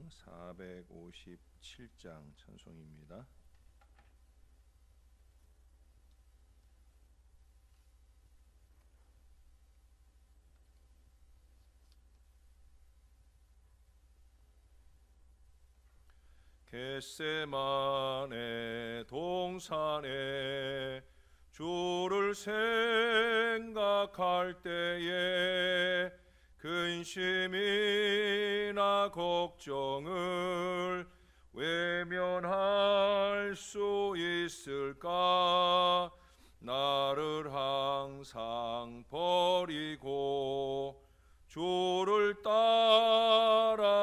457장 찬송입니다. 겟세마네 동산에 주를 생각할 때에 근심이나 걱정을 외면할 수 있을까? 나를 항상 버리고 주를 따라가리라.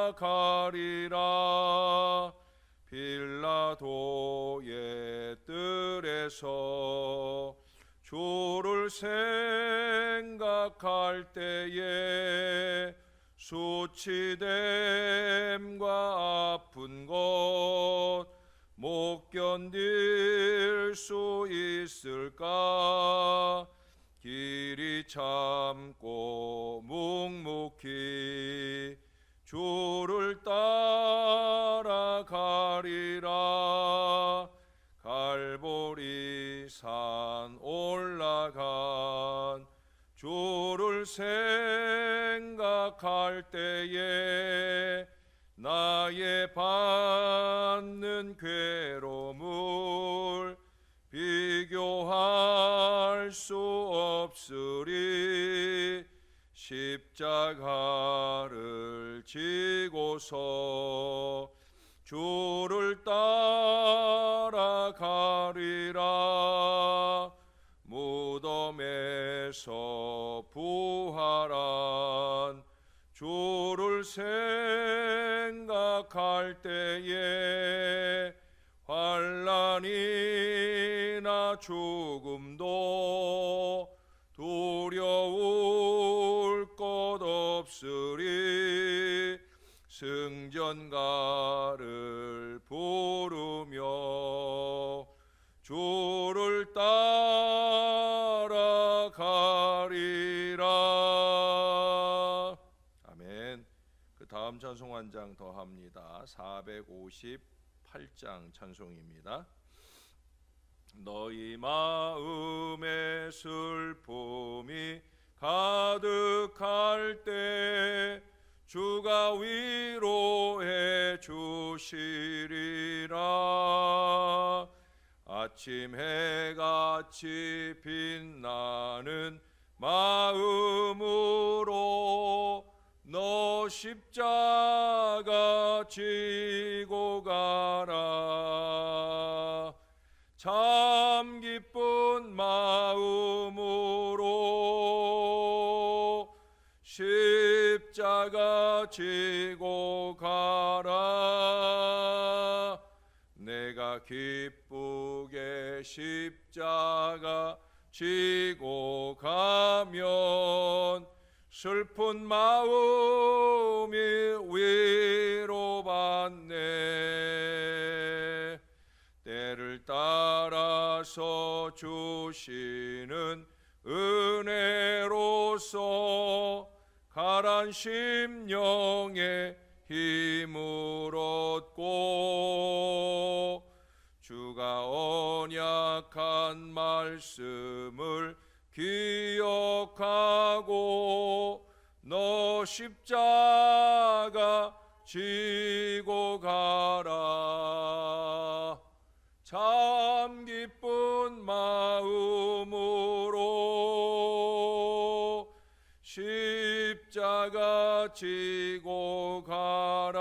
빌라도의 뜰에서 주를 생각할 때에 수치됨과 아픈 것 못 견딜 수 있을까? 길이 참고 묵묵히 주를 따라가리라. 갈보리 산 올라간 주를 생각할 때에 나의 받는 괴로움을 비교할 수 없으리. 십자가를 지고서 주를 따라가리라. 무덤에서 부활한 주를 생각할 때에 환난이나 죽음도 두려울 것 없으리. 승전가를 부르며 주를 따라가리라. 아멘. 그 다음 찬송 한 장 더 합니다. 458장 찬송입니다. 너희 마음의 슬픔이 가득할 때 주가 위로해 주시리라. 아침 해같이 빛나는 마음으로 너 십자가 지고 가라. 참 기쁜 마음으로 십자가 지고 가라. 내가 기쁘게 십자가 지고 가면 슬픈 마음이 위로받네. 때를 따라서 주시는 은혜로서 가란 심령에 힘을 얻고 주가 언약한 말씀을 기억하고 너 십자가 지고 가라. 참 기쁜 마음으로 십자가 지고 가라.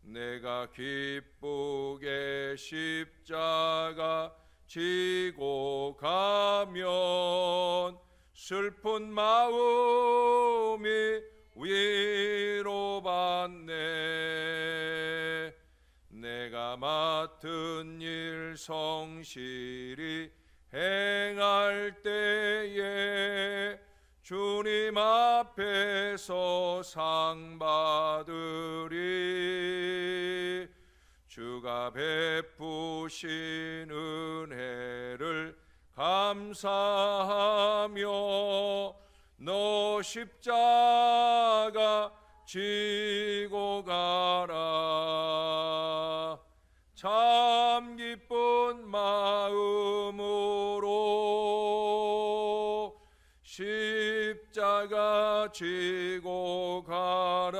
내가 기쁘게 십자가 지고 가면 슬픈 마음이 위로받네. 내가 맡은 일 성실히 행할 때에 주님 앞에서 상 받으리. 주가 베푸신 은혜를 감사하며 너 십자가 지고 가라. 참 기쁜 마음으로 십자가 지고 가라.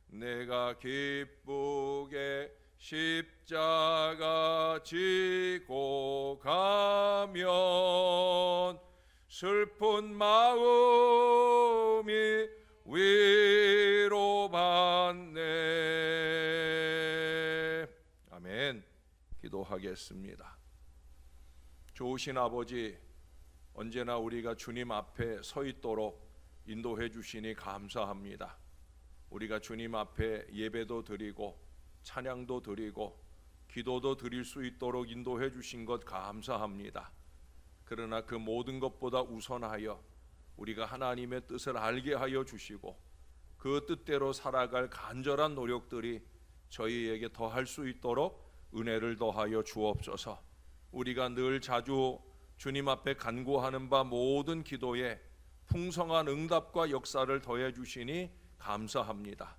내가 기쁘게 십자가 지고 가면 슬픈 마음이 위로받네. 아멘. 기도하겠습니다. 좋으신 아버지, 언제나 우리가 주님 앞에 서 있도록 인도해 주시니 감사합니다. 우리가 주님 앞에 예배도 드리고 찬양도 드리고 기도도 드릴 수 있도록 인도해 주신 것 감사합니다. 그러나 그 모든 것보다 우선하여 우리가 하나님의 뜻을 알게 하여 주시고 그 뜻대로 살아갈 간절한 노력들이 저희에게 더할 수 있도록 은혜를 더하여 주옵소서. 우리가 늘 자주 주님 앞에 간구하는 바 모든 기도에 풍성한 응답과 역사를 더해 주시니 감사합니다.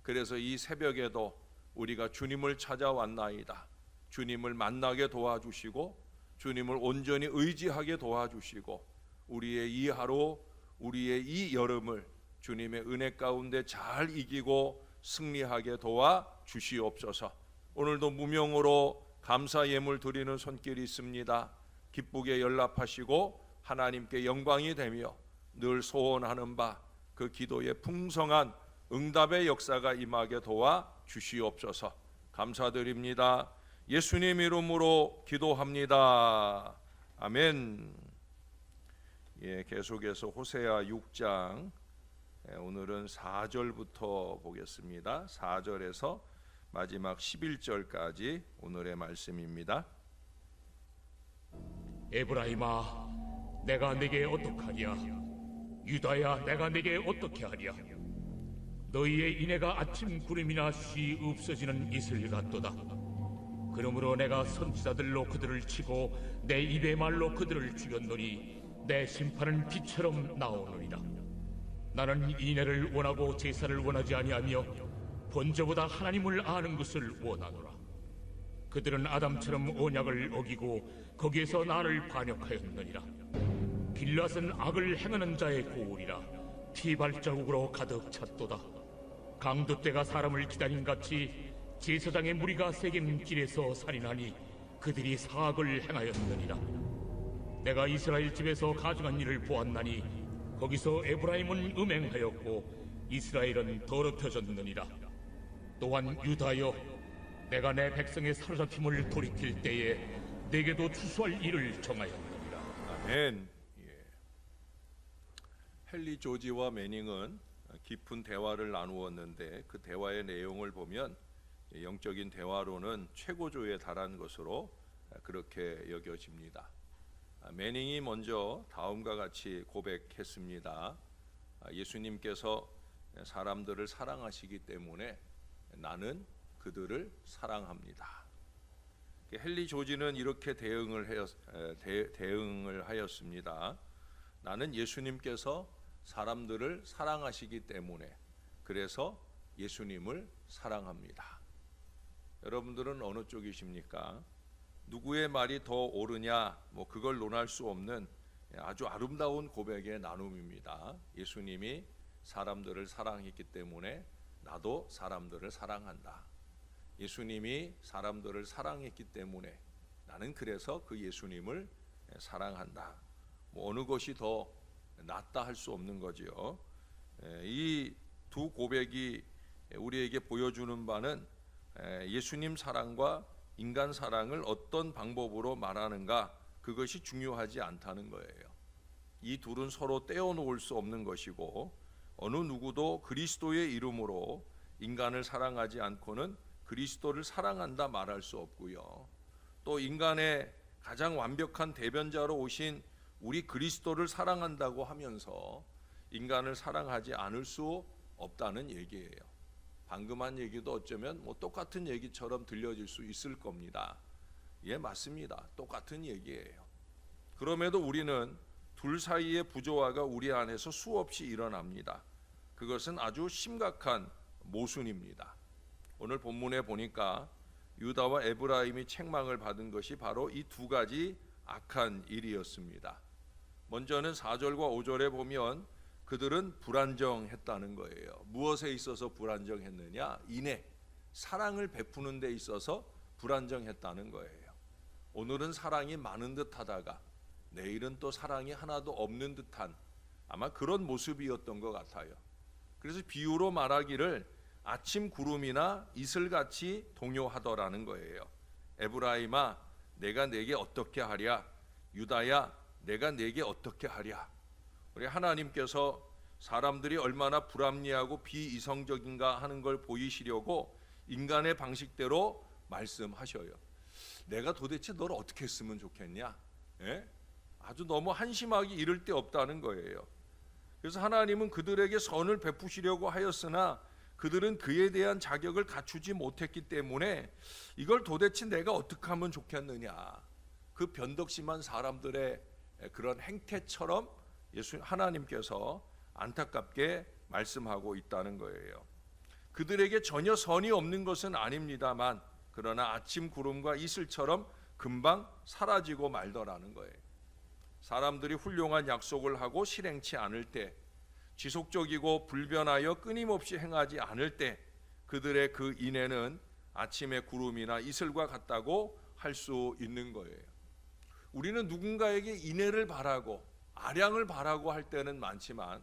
그래서 이 새벽에도 우리가 주님을 찾아왔나이다. 주님을 만나게 도와주시고 주님을 온전히 의지하게 도와주시고 우리의 이 하루, 우리의 이 여름을 주님의 은혜 가운데 잘 이기고 승리하게 도와주시옵소서. 오늘도 무명으로 감사 예물 드리는 손길이 있습니다. 기쁘게 연락하시고 하나님께 영광이 되며 늘 소원하는 바 그 기도에 풍성한 응답의 역사가 임하게 도와주시옵소서. 감사드립니다. 예수님 이름으로 기도합니다. 아멘. 계속해서 호세아 6장 오늘은 4절부터 보겠습니다. 4절에서 마지막 11절까지 오늘의 말씀입니다. 에브라임아, 내가 네게 어떡하랴? 유다야, 내가 네게 어떻게 하랴? 너희의 인애가 아침 구름이나 쉬 없어지는 이슬 같도다. 그러므로 내가 선지자들로 그들을 치고 내 입의 말로 그들을 죽였노니 내 심판은 비처럼 나오느니라. 나는 인애를 원하고 제사를 원하지 아니하며 번제보다 하나님을 아는 것을 원하노라. 그들은 아담처럼 언약을 어기고 거기에서 나를 반역하였느니라. 길앗은 악을 행하는 자의 고울이라 피 발자국으로 가득 찼도다. 강도떼가 사람을 기다린 같이 제사장의 무리가 새긴 길에서 살인하니 그들이 사악을 행하였느니라. 내가 이스라엘 집에서 가증한 일을 보았나니 거기서 에브라임은 음행하였고 이스라엘은 더럽혀졌느니라. 또한 유다여, 내가 내 백성의 사로잡힘을 돌이킬 때에 내게도 추수할 일을 정하였느니라. 아멘. 헨리 조지와 매닝은 깊은 대화를 나누었는데 그 대화의 내용을 보면 영적인 대화로는 최고조에 달한 것으로 그렇게 여겨집니다. 매닝이 먼저 다음과 같이 고백했습니다. 예수님께서 사람들을 사랑하시기 때문에 나는 그들을 사랑합니다. 헨리 조지는 이렇게 대응을 하였습니다. 나는 예수님께서 사람들을 사랑하시기 때문에 그래서 예수님을 사랑합니다. 여러분들은 어느 쪽이십니까? 누구의 말이 더 옳으냐, 그걸 논할 수 없는 아주 아름다운 고백의 나눔입니다. 예수님이 사람들을 사랑했기 때문에 나도 사람들을 사랑한다. 예수님이 사람들을 사랑했기 때문에 나는 그래서 그 예수님을 사랑한다. 어느 것이 더 낫다 할 수 없는 거지요. 이 두 고백이 우리에게 보여주는 바는 예수님 사랑과 인간 사랑을 어떤 방법으로 말하는가, 그것이 중요하지 않다는 거예요. 이 둘은 서로 떼어놓을 수 없는 것이고 어느 누구도 그리스도의 이름으로 인간을 사랑하지 않고는 그리스도를 사랑한다 말할 수 없고요. 또 인간의 가장 완벽한 대변자로 오신 우리 그리스도를 사랑한다고 하면서 인간을 사랑하지 않을 수 없다는 얘기예요. 방금 한 얘기도 어쩌면 똑같은 얘기처럼 들려질 수 있을 겁니다. 예, 맞습니다. 똑같은 얘기예요. 그럼에도 우리는 둘 사이의 부조화가 우리 안에서 수없이 일어납니다. 그것은 아주 심각한 모순입니다. 오늘 본문에 보니까 유다와 에브라임이 책망을 받은 것이 바로 이 두 가지 악한 일이었습니다. 먼저는 4절과 5절에 보면 그들은 불안정했다는 거예요. 무엇에 있어서 불안정했느냐? 인애, 사랑을 베푸는 데 있어서 불안정했다는 거예요. 오늘은 사랑이 많은 듯 하다가 내일은 또 사랑이 하나도 없는 듯한 아마 그런 모습이었던 것 같아요. 그래서 비유로 말하기를 아침 구름이나 이슬같이 동요하더라는 거예요. 에브라임아 내가 내게 어떻게 하랴? 유다야 내가 내게 어떻게 하랴? 우리 하나님께서 사람들이 얼마나 불합리하고 비이성적인가 하는 걸 보이시려고 인간의 방식대로 말씀하셔요. 내가 도대체 널 어떻게 했으면 좋겠냐? 예? 아주 너무 한심하기 이를 데 없다는 거예요. 그래서 하나님은 그들에게 선을 베푸시려고 하였으나 그들은 그에 대한 자격을 갖추지 못했기 때문에 이걸 도대체 내가 어떻게 하면 좋겠느냐, 그 변덕심한 사람들의 그런 행태처럼 하나님께서 안타깝게 말씀하고 있다는 거예요. 그들에게 전혀 선이 없는 것은 아닙니다만 그러나 아침 구름과 이슬처럼 금방 사라지고 말더라는 거예요. 사람들이 훌륭한 약속을 하고 실행치 않을 때, 지속적이고 불변하여 끊임없이 행하지 않을 때 그들의 그 인애는 아침의 구름이나 이슬과 같다고 할 수 있는 거예요. 우리는 누군가에게 인애를 바라고 아량을 바라고 할 때는 많지만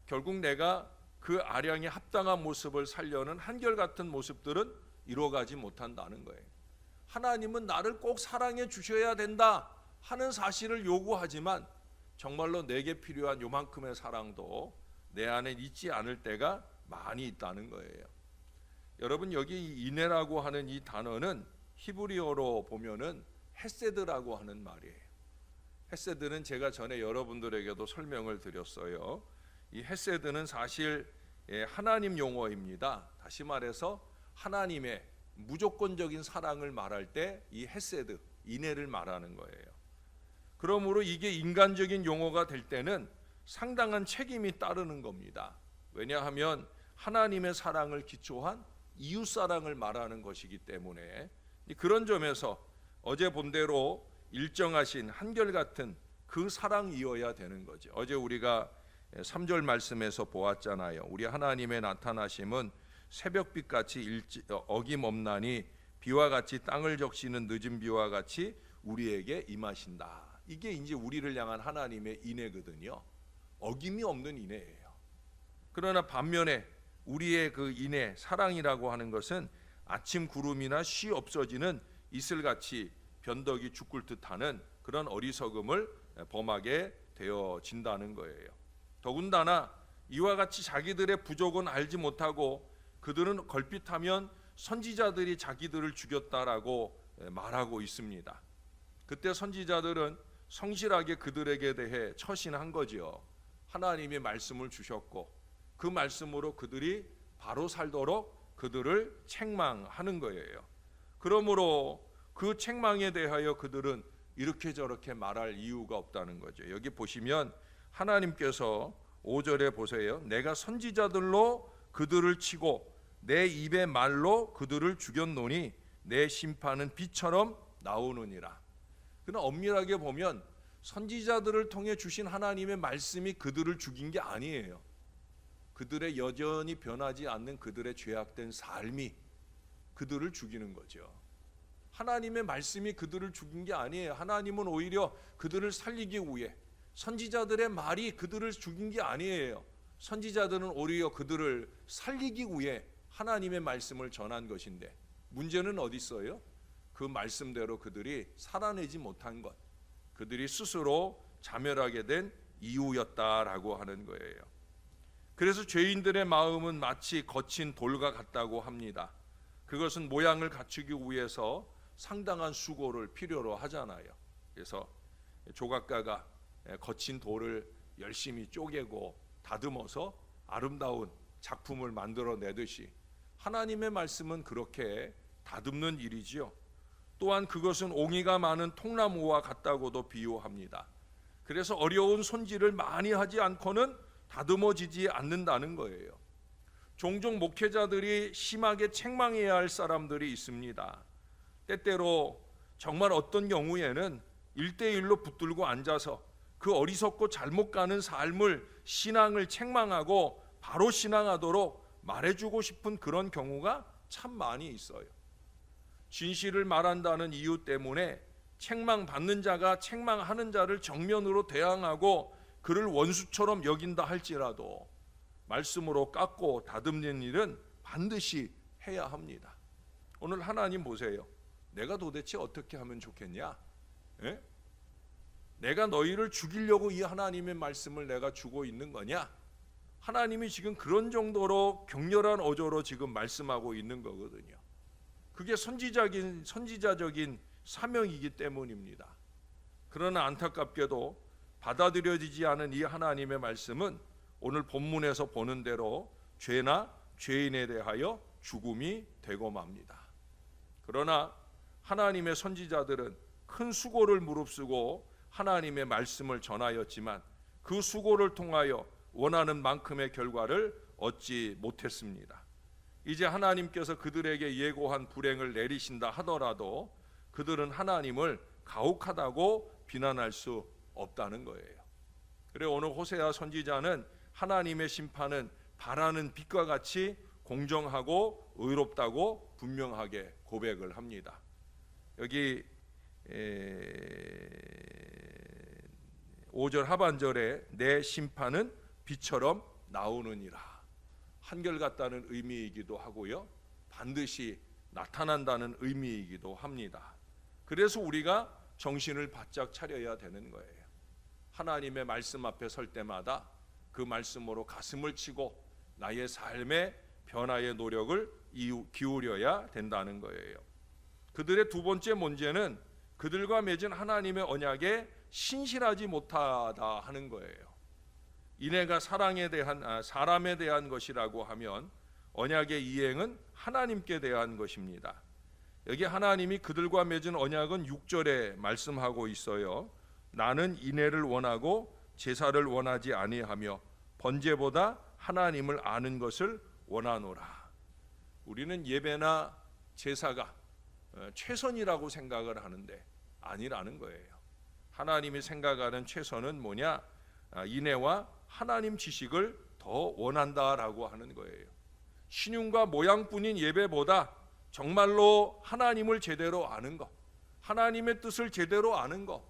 결국 내가 그 아량에 합당한 모습을 살려는 한결같은 모습들은 이루어가지 못한다는 거예요. 하나님은 나를 꼭 사랑해 주셔야 된다 하는 사실을 요구하지만 정말로 내게 필요한 요만큼의 사랑도 내 안에 있지 않을 때가 많이 있다는 거예요. 여러분 여기 인애라고 하는 이 단어는 히브리어로 보면은 헤세드라고 하는 말이에요. 헤세드는 제가 전에 여러분들에게도 설명을 드렸어요. 이 헤세드는 사실 하나님 용어입니다. 다시 말해서 하나님의 무조건적인 사랑을 말할 때 이 헤세드, 인애를 말하는 거예요. 그러므로 이게 인간적인 용어가 될 때는 상당한 책임이 따르는 겁니다. 왜냐하면 하나님의 사랑을 기초한 이웃 사랑을 말하는 것이기 때문에 그런 점에서 어제 본 대로 일정하신 한결같은 그 사랑이어야 되는 거죠. 어제 우리가 3절 말씀에서 보았잖아요. 우리 하나님의 나타나심은 새벽빛같이 어김없나니 비와 같이 땅을 적시는 늦은 비와 같이 우리에게 임하신다. 이게 이제 우리를 향한 하나님의 인애거든요. 어김이 없는 인애예요. 그러나 반면에 우리의 그 인애, 사랑이라고 하는 것은 아침 구름이나 쉬 없어지는 이슬같이 변덕이 죽을 듯하는 그런 어리석음을 범하게 되어진다는 거예요. 더군다나 이와 같이 자기들의 부족은 알지 못하고 그들은 걸핏하면 선지자들이 자기들을 죽였다라고 말하고 있습니다. 그때 선지자들은 성실하게 그들에게 대해 처신한 거지요. 하나님이 말씀을 주셨고 그 말씀으로 그들이 바로 살도록 그들을 책망하는 거예요. 그러므로 그 책망에 대하여 그들은 이렇게 저렇게 말할 이유가 없다는 거죠. 여기 보시면 하나님께서 5절에 보세요. 내가 선지자들로 그들을 치고 내 입의 말로 그들을 죽였노니 내 심판은 비처럼 나오느니라. 그러나 엄밀하게 보면 선지자들을 통해 주신 하나님의 말씀이 그들을 죽인 게 아니에요. 그들의 여전히 변하지 않는 그들의 죄악된 삶이 그들을 죽이는 거죠. 하나님의 말씀이 그들을 죽인 게 아니에요. 하나님은 오히려 그들을 살리기 위해 선지자들의 말이 그들을 죽인 게 아니에요. 선지자들은 오히려 그들을 살리기 위해 하나님의 말씀을 전한 것인데 문제는 어디 있어요? 그 말씀대로 그들이 살아내지 못한 것, 그들이 스스로 자멸하게 된 이유였다라고 하는 거예요. 그래서 죄인들의 마음은 마치 거친 돌과 같다고 합니다. 그것은 모양을 갖추기 위해서 상당한 수고를 필요로 하잖아요. 그래서 조각가가 거친 돌을 열심히 쪼개고 다듬어서 아름다운 작품을 만들어내듯이 하나님의 말씀은 그렇게 다듬는 일이지요. 또한 그것은 옹이가 많은 통나무와 같다고도 비유합니다. 그래서 어려운 손질을 많이 하지 않고는 다듬어지지 않는다는 거예요. 종종 목회자들이 심하게 책망해야 할 사람들이 있습니다. 때때로 정말 어떤 경우에는 1대1로 붙들고 앉아서 그 어리석고 잘못 가는 삶을, 신앙을 책망하고 바로 신앙하도록 말해주고 싶은 그런 경우가 참 많이 있어요. 진실을 말한다는 이유 때문에 책망받는 자가 책망하는 자를 정면으로 대항하고 그를 원수처럼 여긴다 할지라도 말씀으로 깎고 다듬는 일은 반드시 해야 합니다. 오늘 하나님 보세요. 내가 도대체 어떻게 하면 좋겠냐? 에? 내가 너희를 죽이려고 이 하나님의 말씀을 내가 주고 있는 거냐? 하나님이 지금 그런 정도로 격렬한 어조로 지금 말씀하고 있는 거거든요. 그게 선지자적인 사명이기 때문입니다. 그러나 안타깝게도 받아들여지지 않은 이 하나님의 말씀은 오늘 본문에서 보는 대로 죄나 죄인에 대하여 죽음이 되고 맙니다. 그러나 하나님의 선지자들은 큰 수고를 무릅쓰고 하나님의 말씀을 전하였지만 그 수고를 통하여 원하는 만큼의 결과를 얻지 못했습니다. 이제 하나님께서 그들에게 예고한 불행을 내리신다 하더라도 그들은 하나님을 가혹하다고 비난할 수 없다는 거예요. 그래 오늘 호세아 선지자는 하나님의 심판은 바라는 빛과 같이 공정하고 의롭다고 분명하게 고백을 합니다. 여기 5절 하반절에 내 심판은 빛처럼 나오느니라, 한결같다는 의미이기도 하고요, 반드시 나타난다는 의미이기도 합니다. 그래서 우리가 정신을 바짝 차려야 되는 거예요. 하나님의 말씀 앞에 설 때마다 그 말씀으로 가슴을 치고 나의 삶의 변화의 노력을 기울여야 된다는 거예요. 그들의 두 번째 문제는 그들과 맺은 하나님의 언약에 신실하지 못하다 하는 거예요. 이내가 사람에 대한 것이라고 하면 언약의 이행은 하나님께 대한 것입니다. 여기 하나님이 그들과 맺은 언약은 6절에 말씀하고 있어요. 나는 인애를 원하고 제사를 원하지 아니하며 번제보다 하나님을 아는 것을 원하노라. 우리는 예배나 제사가 최선이라고 생각을 하는데 아니라는 거예요. 하나님이 생각하는 최선은 뭐냐? 인애와 하나님 지식을 더 원한다라고 하는 거예요. 신용과 모양뿐인 예배보다 정말로 하나님을 제대로 아는 것, 하나님의 뜻을 제대로 아는 것,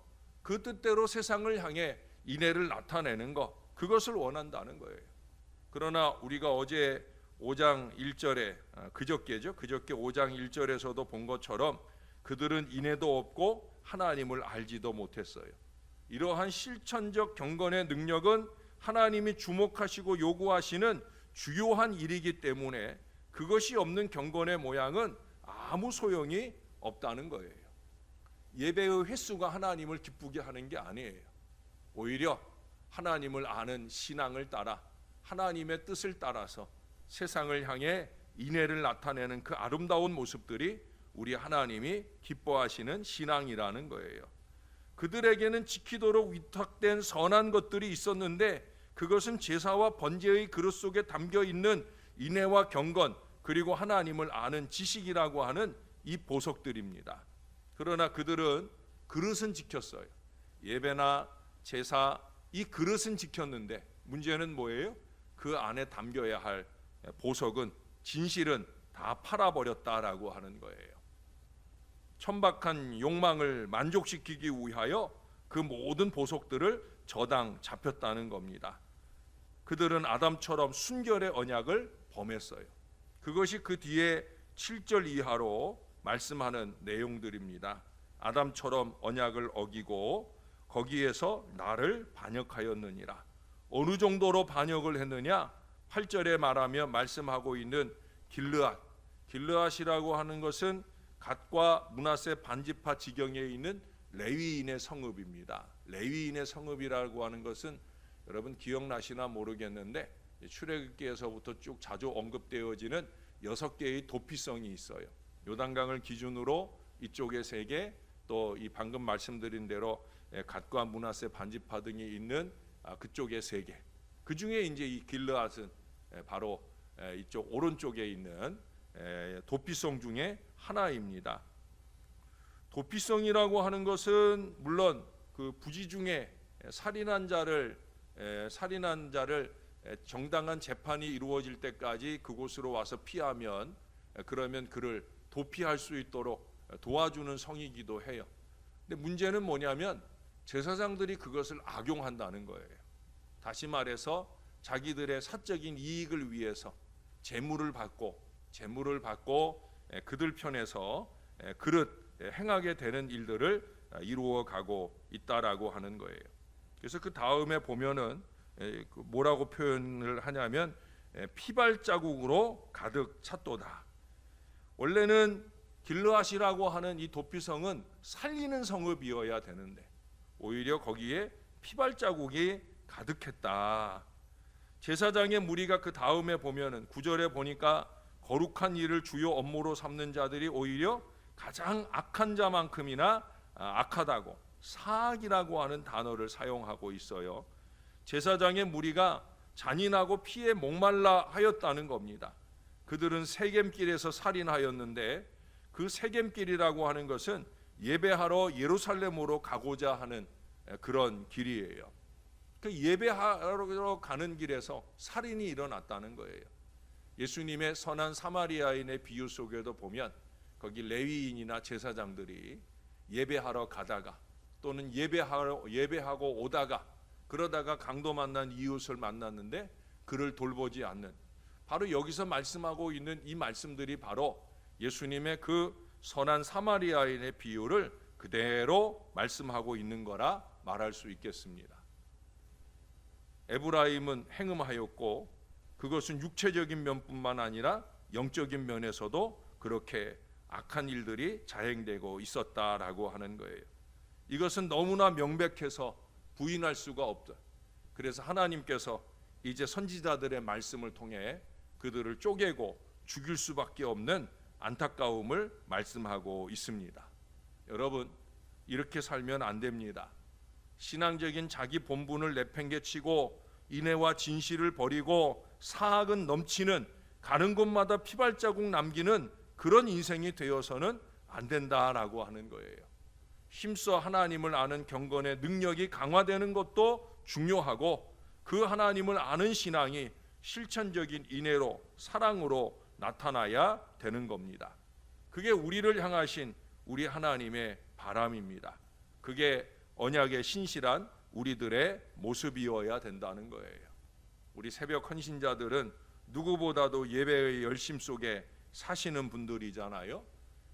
그 뜻대로 세상을 향해 인애를 나타내는 것, 그것을 원한다는 거예요. 그러나 우리가 어제 5장 1절에 그저께 5장 1절에서도 본 것처럼 그들은 인애도 없고 하나님을 알지도 못했어요. 이러한 실천적 경건의 능력은 하나님이 주목하시고 요구하시는 주요한 일이기 때문에 그것이 없는 경건의 모양은 아무 소용이 없다는 거예요. 예배의 횟수가 하나님을 기쁘게 하는 게 아니에요. 오히려 하나님을 아는 신앙을 따라 하나님의 뜻을 따라서 세상을 향해 인애를 나타내는 그 아름다운 모습들이 우리 하나님이 기뻐하시는 신앙이라는 거예요. 그들에게는 지키도록 위탁된 선한 것들이 있었는데 그것은 제사와 번제의 그릇 속에 담겨 있는 인애와 경건, 그리고 하나님을 아는 지식이라고 하는 이 보석들입니다. 그러나 그들은 그릇은 지켰어요. 예배나 제사, 이 그릇은 지켰는데 문제는 뭐예요? 그 안에 담겨야 할 보석은, 진실은 다 팔아버렸다라고 하는 거예요. 천박한 욕망을 만족시키기 위하여 그 모든 보석들을 저당 잡혔다는 겁니다. 그들은 아담처럼 순결의 언약을 범했어요. 그것이 그 뒤에 7절 이하로 말씀하는 내용들입니다. 아담처럼 언약을 어기고 거기에서 나를 반역하였느니라. 어느 정도로 반역을 했느냐? 8절에 말씀하고 있는 길르앗이라고 하는 것은 갓과 므낫세 반지파 지경에 있는 레위인의 성읍입니다. 레위인의 성읍이라고 하는 것은 여러분 기억나시나 모르겠는데 출애굽기에서부터 쭉 자주 언급되어지는 6개의 도피성이 있어요. 요단강을 기준으로 이쪽에 3개, 또 이 방금 말씀드린 대로 갓과 므낫세 반지파 등이 있는 그쪽의 세계, 그 중에 이제 이 길르앗은 바로 이쪽 오른쪽에 있는 도피성 중에 하나입니다. 도피성이라고 하는 것은 물론 그 부지 중에 살인한 자를 정당한 재판이 이루어질 때까지 그곳으로 와서 피하면 그러면 그를 도피할 수 있도록 도와주는 성이기도 해요. 근데 문제는 뭐냐면 제사장들이 그것을 악용한다는 거예요. 다시 말해서 자기들의 사적인 이익을 위해서 재물을 받고 그들 편에서 그릇 행하게 되는 일들을 이루어가고 있다라고 하는 거예요. 그래서 그 다음에 보면은 뭐라고 표현을 하냐면 피발자국으로 가득 찼도다. 원래는 길르앗이라고 하는 이 도피성은 살리는 성읍이어야 되는데 오히려 거기에 피발자국이 가득했다. 제사장의 무리가 그 다음에 보면은 9절에 보니까 거룩한 일을 주요 업무로 삼는 자들이 오히려 가장 악한 자만큼이나 악하다고 사악이라고 하는 단어를 사용하고 있어요. 제사장의 무리가 잔인하고 피에 목말라 하였다는 겁니다. 그들은 세겜길에서 살인하였는데 그 세겜길이라고 하는 것은 예배하러 예루살렘으로 가고자 하는 그런 길이에요. 그 예배하러 가는 길에서 살인이 일어났다는 거예요. 예수님의 선한 사마리아인의 비유 속에도 보면 거기 레위인이나 제사장들이 예배하러 가다가 또는 예배하고 오다가 그러다가 강도 만난 이웃을 만났는데 그를 돌보지 않는, 바로 여기서 말씀하고 있는 이 말씀들이 바로 예수님의 그 선한 사마리아인의 비유를 그대로 말씀하고 있는 거라 말할 수 있겠습니다. 에브라임은 행음하였고 그것은 육체적인 면뿐만 아니라 영적인 면에서도 그렇게 악한 일들이 자행되고 있었다라고 하는 거예요. 이것은 너무나 명백해서 부인할 수가 없다. 그래서 하나님께서 이제 선지자들의 말씀을 통해 그들을 쪼개고 죽일 수밖에 없는 안타까움을 말씀하고 있습니다. 여러분, 이렇게 살면 안 됩니다. 신앙적인 자기 본분을 내팽개치고 인애와 진실을 버리고 사악은 넘치는, 가는 곳마다 피발자국 남기는 그런 인생이 되어서는 안 된다라고 하는 거예요. 힘써 하나님을 아는 경건의 능력이 강화되는 것도 중요하고 그 하나님을 아는 신앙이 실천적인 인애로 사랑으로 나타나야 되는 겁니다. 그게 우리를 향하신 우리 하나님의 바람입니다. 그게 언약의 신실한 우리들의 모습이어야 된다는 거예요. 우리 새벽 헌신자들은 누구보다도 예배의 열심 속에 사시는 분들이잖아요.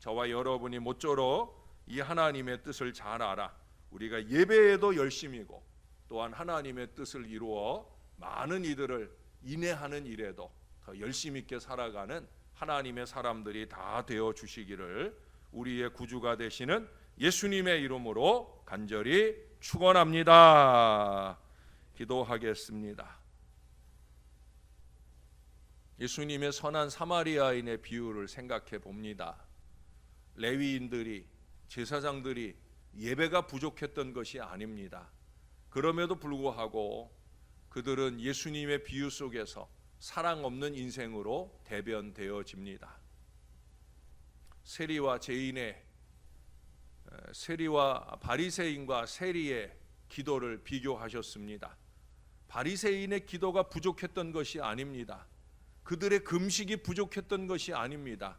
저와 여러분이 모쪼록 이 하나님의 뜻을 잘 알아 우리가 예배에도 열심이고 또한 하나님의 뜻을 이루어 많은 이들을 인내하는 일에도 더 열심 있게 살아가는 하나님의 사람들이 다 되어 주시기를 우리의 구주가 되시는 예수님의 이름으로 간절히 축원합니다. 기도하겠습니다. 예수님의 선한 사마리아인의 비유를 생각해 봅니다. 레위인들이, 제사장들이 예배가 부족했던 것이 아닙니다. 그럼에도 불구하고 그들은 예수님의 비유 속에서 사랑 없는 인생으로 대변되어집니다. 세리와 바리새인과 세리의 기도를 비교하셨습니다. 바리새인의 기도가 부족했던 것이 아닙니다. 그들의 금식이 부족했던 것이 아닙니다.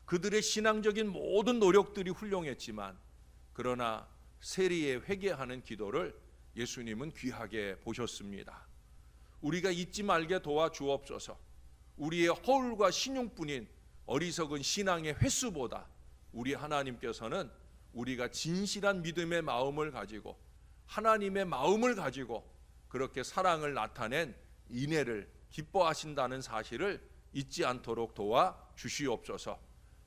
그들의 신앙적인 모든 노력들이 훌륭했지만 그러나 세리의 회개하는 기도를 예수님은 귀하게 보셨습니다. 우리가 잊지 말게 도와주옵소서. 우리의 허울과 신용뿐인 어리석은 신앙의 횟수보다 우리 하나님께서는 우리가 진실한 믿음의 마음을 가지고 하나님의 마음을 가지고 그렇게 사랑을 나타낸 인애를 기뻐하신다는 사실을 잊지 않도록 도와주시옵소서.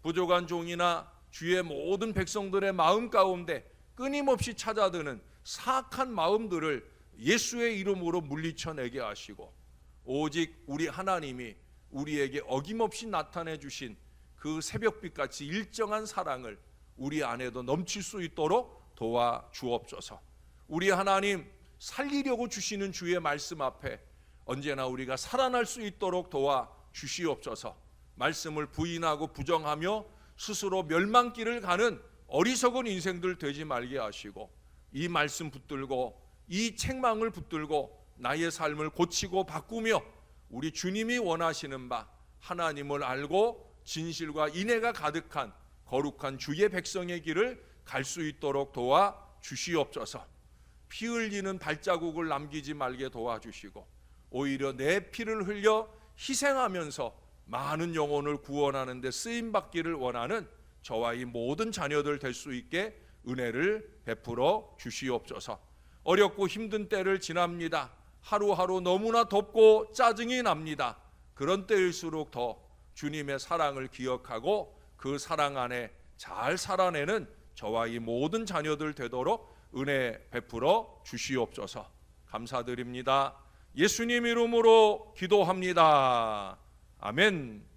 부족한 종이나 주의 모든 백성들의 마음 가운데 끊임없이 찾아드는 사악한 마음들을 예수의 이름으로 물리쳐내게 하시고 오직 우리 하나님이 우리에게 어김없이 나타내 주신 그 새벽빛같이 일정한 사랑을 우리 안에도 넘칠 수 있도록 도와주옵소서. 우리 하나님, 살리려고 주시는 주의 말씀 앞에 언제나 우리가 살아날 수 있도록 도와주시옵소서. 말씀을 부인하고 부정하며 스스로 멸망길을 가는 어리석은 인생들 되지 말게 하시고, 이 말씀 붙들고 이 책망을 붙들고 나의 삶을 고치고 바꾸며 우리 주님이 원하시는 바 하나님을 알고 진실과 인애가 가득한 거룩한 주의 백성의 길을 갈 수 있도록 도와주시옵소서. 피 흘리는 발자국을 남기지 말게 도와주시고, 오히려 내 피를 흘려 희생하면서 많은 영혼을 구원하는 데 쓰임받기를 원하는 저와 이 모든 자녀들 될 수 있게 은혜를 베풀어 주시옵소서. 어렵고 힘든 때를 지납니다. 하루하루 너무나 덥고 짜증이 납니다. 그런 때일수록 더 주님의 사랑을 기억하고 그 사랑 안에 잘 살아내는 저와 이 모든 자녀들 되도록 은혜 베풀어 주시옵소서. 감사드립니다. 예수님 이름으로 기도합니다. 아멘.